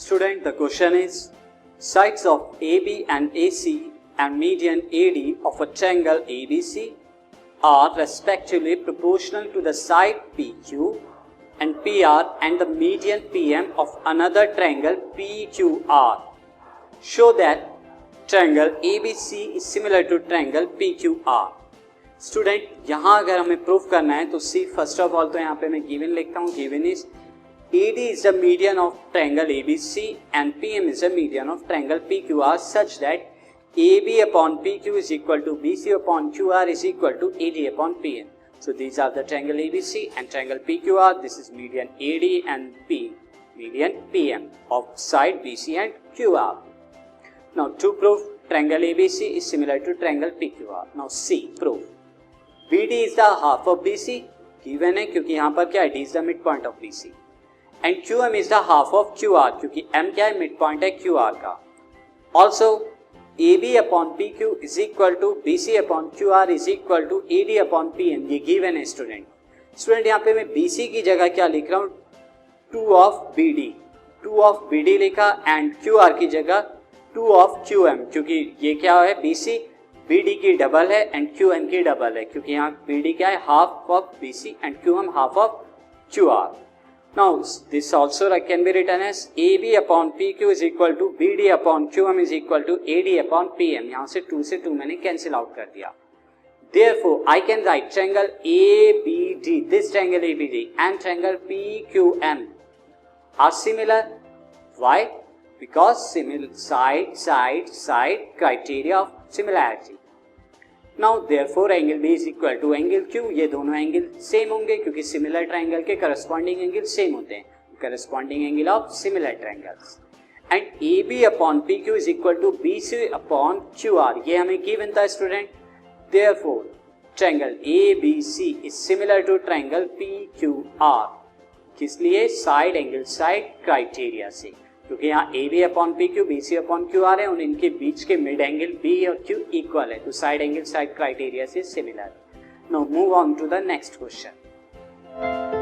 Student, the question is, sides of AB and AC and median AD of a triangle ABC are respectively proportional to the side PQ and PR and the median PM of another triangle PQR. Show that triangle ABC is similar to triangle PQR. Student, यहाँ अगर हमें proof करना है तो सी first of all तो यहाँ पे मैं गिवन लिखता हूँ. Given is AD is the median of triangle ABC and PM is the median of triangle PQR such that AB upon PQ is equal to BC upon QR is equal to AD upon PM. So these are the triangle ABC and triangle PQR. This is median AD and median PM of side BC and QR. Now to prove triangle ABC is similar to triangle PQR. Now C proof. BD is the half of BC. Given है क्योंकि यहाँ पर क्या है, D is the midpoint of BC. And QM is the half of QR क्योंकि M क्या है, mid point है QR का. Also AB upon PQ is equal to BC upon QR is equal to AD upon PM. ये given है student. यहाँ पे मैं BC की जगह क्या लिख रहा हूँ, 2 ऑफ BD लिखा एंड QR की जगह 2 ऑफ QM क्योंकि ये क्या है, BC BD की डबल है एंड QM की डबल है क्योंकि यहाँ BD क्या है, half of BC and QM half of QR. Now this also can be written as AB upon PQ is equal to BD upon QM is equal to AD upon PM. यहाँ से 2 से 2 मैंने cancel out कर दिया. Therefore I can write triangle ABD, this triangle ABD and triangle PQM are similar. Why? Because side criteria of similarity. Now therefore angle B is equal to angle Q. ये दोनों angle same होंगे क्योंकि similar triangle के corresponding angle same होते हैं, corresponding angle of similar triangles. And AB upon PQ is equal to BC upon QR. ये हमें given था student. Therefore triangle ABC is similar to triangle PQR. किस लिए, साइड एंगल साइड क्राइटेरिया से, क्योंकि यहाँ AB upon PQ BC upon QR है और इनके बीच के मिड एंगल B और Q इक्वल है, तो साइड एंगल साइड क्राइटेरिया से similar. Now move on to the next question.